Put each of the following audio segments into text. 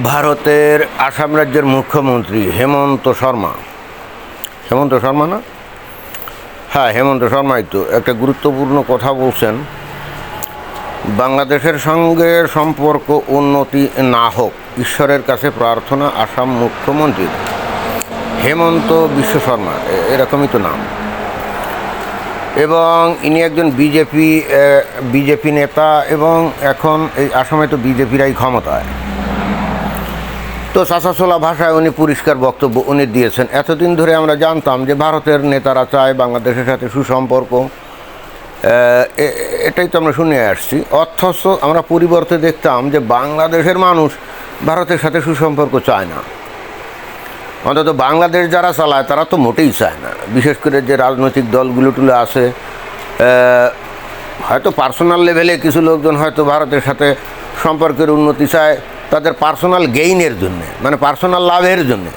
ভারতের আসাম রাজ্যের মুখ্যমন্ত্রী হেমন্ত শর্মা না? হ্যাঁ, হেমন্ত শর্মাই তো একটা গুরুত্বপূর্ণ কথা বলছেন। বাংলাদেশের সঙ্গে সম্পর্ক উন্নতি না হোক, ঈশ্বরের কাছে প্রার্থনা আসাম মুখ্যমন্ত্রীর। হেমন্ত বিশ্ব শর্মা এরকমই তো নাম, এবং ইনি একজন বিজেপি নেতা, এবং এখন এই আসামে তো বিজেপিরাই ক্ষমতায়। তো চাঁচাছোলা ভাষায় উনি পরিষ্কার বক্তব্য উনি দিয়েছেন। এতদিন ধরে আমরা জানতাম যে ভারতের নেতারা চায় বাংলাদেশের সাথে সুসম্পর্ক, এটাই তো আমরা শুনে আসছি। অথচ আমরা পরিবর্তে দেখতাম যে বাংলাদেশের মানুষ ভারতের সাথে সুসম্পর্ক চায় না। অন্তত বাংলাদেশ যারা চালায় তারা তো মোটেই চায় না। বিশেষ করে যে রাজনৈতিক দলগুলো আছে, হয়তো পার্সোনাল লেভেলে কিছু লোকজন হয়তো ভারতের সাথে সম্পর্কের উন্নতি চায় তাদের পার্সোনাল গেইনের জন্যে, মানে পার্সোনাল লাভের জন্যে,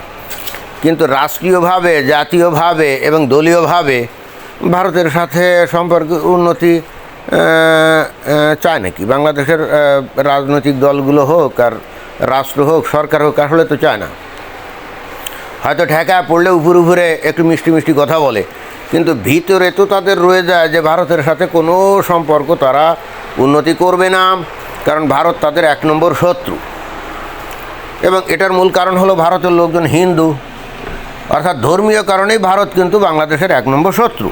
কিন্তু রাষ্ট্রীয়ভাবে, জাতীয়ভাবে এবং দলীয়ভাবে ভারতের সাথে সম্পর্কের উন্নতি চায় নাকি? বাংলাদেশের রাজনৈতিক দলগুলো হোক আর রাষ্ট্র হোক, সরকার হোক, আসলে তো চায় না। হয়তো ঠেকায় পড়লে উপরে একটু মিষ্টি মিষ্টি কথা বলে, কিন্তু ভিতরে তো তাদের রয়ে যায় যে ভারতের সাথে কোনো সম্পর্ক তারা উন্নতি করবে না, কারণ ভারত তাদের 1 নম্বর শত্রু। এবং এটার মূল কারণ হলো ভারতের লোকজন হিন্দু, অর্থাৎ ধর্মীয় কারণেই ভারত কিন্তু বাংলাদেশের 1 নম্বর শত্রু।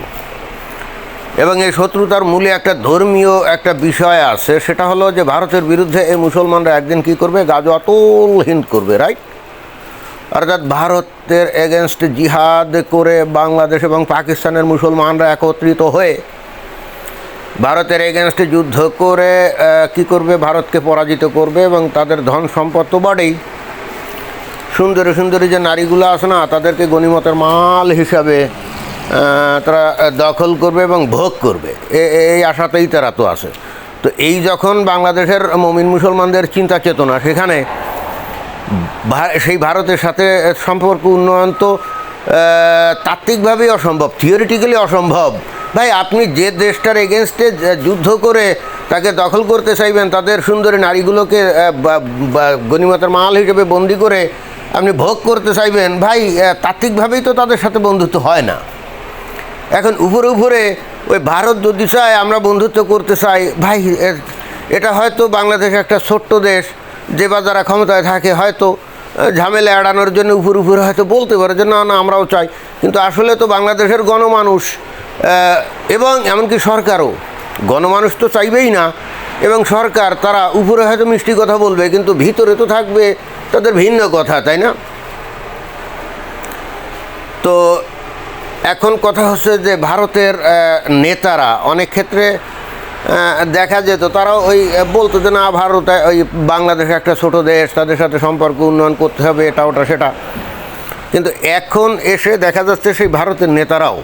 এবং এই শত্রুতার মূলে একটা ধর্মীয় একটা বিষয় আছে, সেটা হলো যে ভারতের বিরুদ্ধে এই মুসলমানরা একদিন কী করবে? গাজওয়াতুল হিন্দ করবে, রাইট? অর্থাৎ ভারতের এগেনস্টে জিহাদ করে বাংলাদেশ এবং পাকিস্তানের মুসলমানরা একত্রিত হয়ে ভারতের এগেনস্টে যুদ্ধ করে কি করবে? ভারতকে পরাজিত করবে, এবং তাদের ধন সম্পদ তো বাড়েই। সুন্দরী সুন্দরী যে নারীগুলো আছে না, তাদেরকে গনিমতের মাল হিসাবে তারা দখল করবে এবং ভোগ করবে, এই আশাতেই তারা তো আছে। তো এই যখন বাংলাদেশের মুমিন মুসলমানদের চিন্তা চেতনা, সেখানে সেই ভারতের সাথে সম্পর্ক উন্নয়ন তো তাত্ত্বিকভাবেই অসম্ভব, থিওরিটিক্যালি অসম্ভব। ভাই, আপনি যে দেশটার এগেনস্টে যুদ্ধ করে তাকে দখল করতে চাইবেন, তাদের সুন্দরী নারীগুলোকে গনিমতের মাল হিসেবে বন্দি করে আপনি ভোগ করতে চাইবেন, ভাই তাত্ত্বিকভাবেই তো তাদের সাথে বন্ধুত্ব হয় না। এখন উপরে ওই ভারত যদি চায় আমরা বন্ধুত্ব করতে চাই, ভাই এটা হয়তো বাংলাদেশ একটা ছোট্ট দেশ, যে বা যারা ক্ষমতায় থাকে হয়তো ঝামেলা এড়ানোর জন্য উপরে হয়তো বলতে পারে যে না আমরাও চাই, কিন্তু আসলে তো বাংলাদেশের গণমানুষ এবং এমনকি সরকারও, গণমানুষ তো চাইবেই না, এবং সরকার তারা উপরে হয়তো মিষ্টি কথা বলবে, কিন্তু ভিতরে তো থাকবে তাদের ভিন্ন কথা, তাই না? তো এখন কথা হচ্ছে যে ভারতের নেতারা অনেক ক্ষেত্রে দেখা যেত তারাও ওই বলতো যে না, ভারত ওই বাংলাদেশ একটা ছোট দেশ, তাদের সাথে সম্পর্ক উন্নয়ন করতে হবে, এটা ওটা সেটা। কিন্তু এখন এসে দেখা যাচ্ছে সেই ভারতের নেতারাও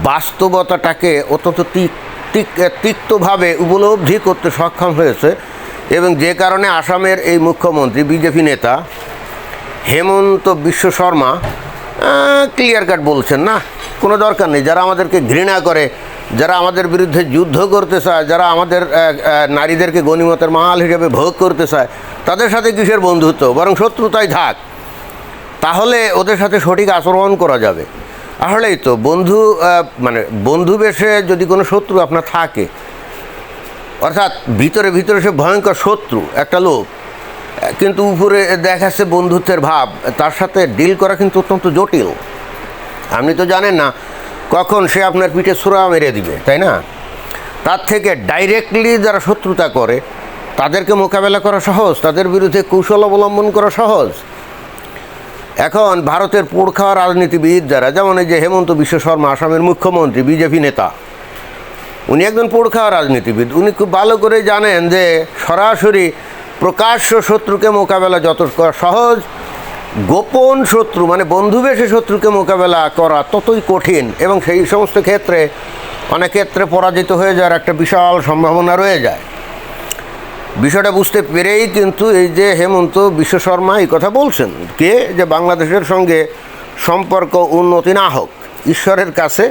বাস্তবতাটাকে অত্যন্ত তিক্তভাবে উপলব্ধি করতে সক্ষম হয়েছে, এবং যে কারণে আসামের এই মুখ্যমন্ত্রী বিজেপি নেতা হেমন্ত বিশ্ব শর্মা ক্লিয়ার কাট বলছেন, না কোনো দরকার নেই। যারা আমাদেরকে ঘৃণা করে, যারা আমাদের বিরুদ্ধে যুদ্ধ করতে চায়, যারা আমাদের নারীদেরকে গনিমতের মাল হিসেবে ভোগ করতে চায়, তাদের সাথে কিসের বন্ধুত্ব? বরং শত্রুতাই থাক, তাহলে ওদের সাথে সঠিক আচরণ করা যাবে। আসলেই তো মানে বন্ধু বেশে যদি কোনো শত্রু আপনার থাকে, অর্থাৎ ভিতরে সে ভয়ঙ্কর শত্রু একটা লোক, কিন্তু উপরে দেখাচ্ছে বন্ধুত্বের ভাব, তার সাথে ডিল করা কিন্তু অত্যন্ত জটিল। আপনি তো জানেন না কখন সে আপনার পিঠে ছোরা মেরে দিবে, তাই না? তার থেকে ডাইরেক্টলি যারা শত্রুতা করে তাদেরকে মোকাবেলা করা সহজ, তাদের বিরুদ্ধে কৌশল অবলম্বন করা সহজ। এখন ভারতের পোড় খাওয়া রাজনীতিবিদ যারা, যেমন এই যে হেমন্ত বিশ্ব শর্মা আসামের মুখ্যমন্ত্রী বিজেপি নেতা, উনি একজন পোড় খাওয়া রাজনীতিবিদ। উনি খুব ভালো করে জানেন যে সরাসরি প্রকাশ্য শত্রুকে মোকাবেলা যত সহজ, গোপন শত্রু মানে বন্ধুবেশী শত্রুকে মোকাবেলা করা ততই কঠিন, এবং সেই সমস্ত ক্ষেত্রে অনেক ক্ষেত্রে পরাজিত হয়ে যাওয়ার একটা বিশাল সম্ভাবনা রয়ে যায়। বিষয়টা বুঝতে পেরেই কিন্তু এই যে হেমন্ত বিশ্ব শর্মা এই কথা বলছেন, কে যে বাংলাদেশের সঙ্গে সম্পর্ক উন্নতি না হোক, ঈশ্বরের কাছে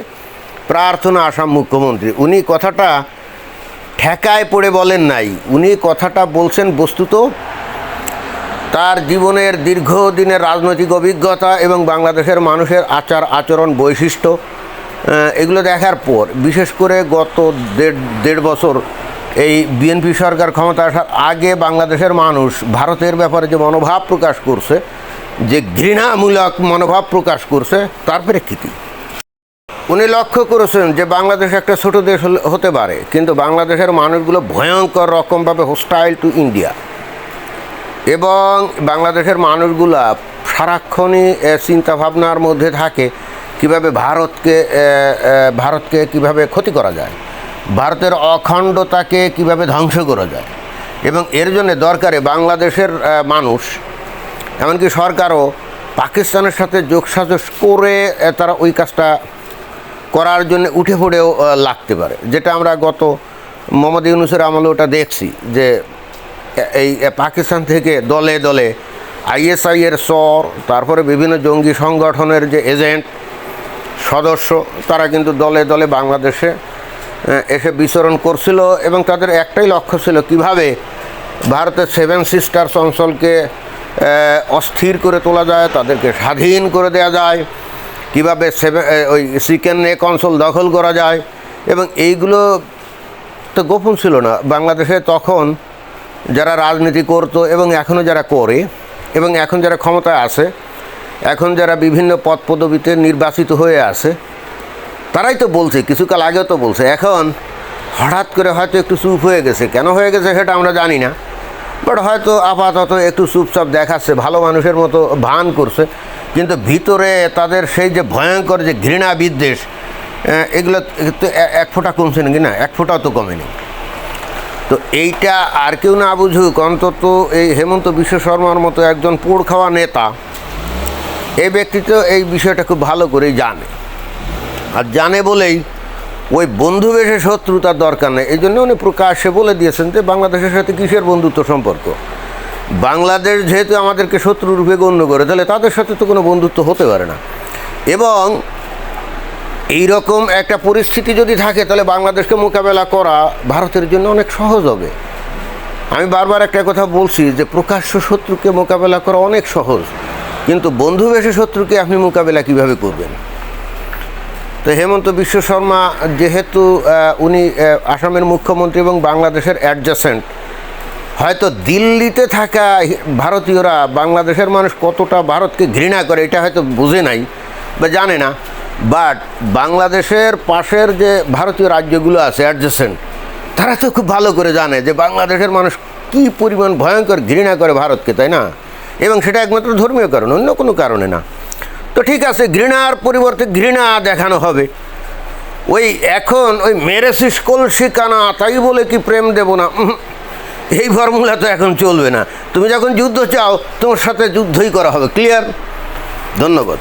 প্রার্থনা আসাম মুখ্যমন্ত্রী। উনি কথাটা ঠেকায় পড়ে বলেন নাই, উনি কথাটা বলছেন বস্তুত তার জীবনের দীর্ঘদিনের রাজনৈতিক অভিজ্ঞতা এবং বাংলাদেশের মানুষের আচার আচরণ বৈশিষ্ট্য এগুলো দেখার পর, বিশেষ করে গত দেড় বছর এই বিএনপি সরকার ক্ষমতা আসার আগে বাংলাদেশের মানুষ ভারতের ব্যাপারে যে মনোভাব প্রকাশ করছে, যে ঘৃণামূলক মনোভাব প্রকাশ করছে, তার প্রেক্ষিতে উনি লক্ষ্য করেছেন যে বাংলাদেশ একটা ছোট দেশ হতে পারে, কিন্তু বাংলাদেশের মানুষগুলো ভয়ঙ্কর রকমভাবে হোস্টাইল টু ইন্ডিয়া, এবং বাংলাদেশের মানুষগুলা সারাক্ষণই চিন্তাভাবনার মধ্যে থাকে কিভাবে ভারতকে কিভাবে ক্ষতি করা যায়, ভারতের অখণ্ডতাকে কিভাবে ধ্বংস করা যায়। এবং এর জন্য দরকারে বাংলাদেশের মানুষ, এমনকি সরকারও পাকিস্তানের সাথে যোগসাজশ করে তারা ওই কাজটা করার জন্য উঠে পড়েও লাগতে পারে, যেটা আমরা গত মোহাম্মদ ইউনূসের আমলে ওটা দেখছি, যে এই পাকিস্তান থেকে দলে দলে আইএসআইয়ের চর, তারপরে বিভিন্ন জঙ্গি সংগঠনের যে এজেন্ট সদস্য, তারা কিন্তু দলে দলে বাংলাদেশে এসে বিচরণ করছিল, এবং তাদের একটাই লক্ষ্য ছিল কিভাবে ভারতের 7 সিস্টার্স অঞ্চলকে অস্থির করে তোলা যায়, তাদেরকে স্বাধীন করে দেওয়া যায়, কীভাবে ওই চিকেন নেক অঞ্চল দখল করা যায়। এবং এইগুলো তো গোপন ছিল না। বাংলাদেশে তখন যারা রাজনীতি করতো এবং এখনও যারা করে, এবং এখন যারা ক্ষমতায় আছে, এখন যারা বিভিন্ন পদ পদবিতে নির্বাচিত হয়ে আছে, তারাই তো বলছে, কিছুকাল আগেও তো বলছে, এখন হঠাৎ করে হয়তো একটু চুপ হয়ে গেছে। কেন হয়ে গেছে সেটা আমরা জানি না, বাট হয়তো আপাতত একটু চুপচাপ দেখাচ্ছে, ভালো মানুষের মতো ভান করছে, কিন্তু ভিতরে তাদের সেই যে ভয়ঙ্কর যে ঘৃণা বিদ্বেষ, এগুলো তো এক ফোঁটা কমছে নাকি না, এক ফোঁটাও তো কমেনি। তো এইটা আর কেউ না বুঝুক, অন্তত এই হেমন্ত বিশ্ব শর্মার মতো একজন পোড় খাওয়া নেতা, এই ব্যক্তি তো এই বিষয়টা খুব ভালো করেই জানে, আর জানে বলেই ওই বন্ধু বেশে শত্রুতার দরকার নেই। এই জন্য উনি প্রকাশ্যে বলে দিয়েছেন যে বাংলাদেশের সাথে কিসের বন্ধুত্ব সম্পর্ক, বাংলাদেশ যেহেতু আমাদেরকে শত্রুরূপে গণ্য করে, তাহলে তাদের সাথে তো কোনো বন্ধুত্ব হতে পারে না। এবং এই রকম একটা পরিস্থিতি যদি থাকে, তাহলে বাংলাদেশকে মোকাবেলা করা ভারতের জন্য অনেক সহজ হবে। আমি বারবার একটা কথা বলছি যে প্রকাশ্য শত্রুকে মোকাবেলা করা অনেক সহজ, কিন্তু বন্ধু বেশে শত্রুকে আপনি মোকাবেলা কিভাবে করবেন? তো হেমন্ত বিশ্ব শর্মা যেহেতু উনি আসামের মুখ্যমন্ত্রী এবং বাংলাদেশের অ্যাডজাসেন্ট, হয়তো দিল্লিতে থাকা ভারতীয়রা বাংলাদেশের মানুষ কতটা ভারতকে ঘৃণা করে এটা হয়তো বুঝে নাই বা জানে না, বাট বাংলাদেশের পাশের যে ভারতীয় রাজ্যগুলো আছে অ্যাডজাসেন্ট, তারা তো খুব ভালো করে জানে যে বাংলাদেশের মানুষ কী পরিমাণ ভয়ঙ্কর ঘৃণা করে ভারতকে, তাই না? এবং সেটা একমাত্র ধর্মীয় কারণ, অন্য কোনো কারণে না। তো ঠিক আছে, ঘৃণার পরিবর্তে ঘৃণা দেখানো হবে। ওই এখন ওই মেরেছিস কলসি কানা, তাই বলে কি প্রেম দেব না, এই ফর্মুলা তো এখন চলবে না। তুমি যখন যুদ্ধ চাও, তোমার সাথে যুদ্ধই করা হবে। ক্লিয়ার? ধন্যবাদ।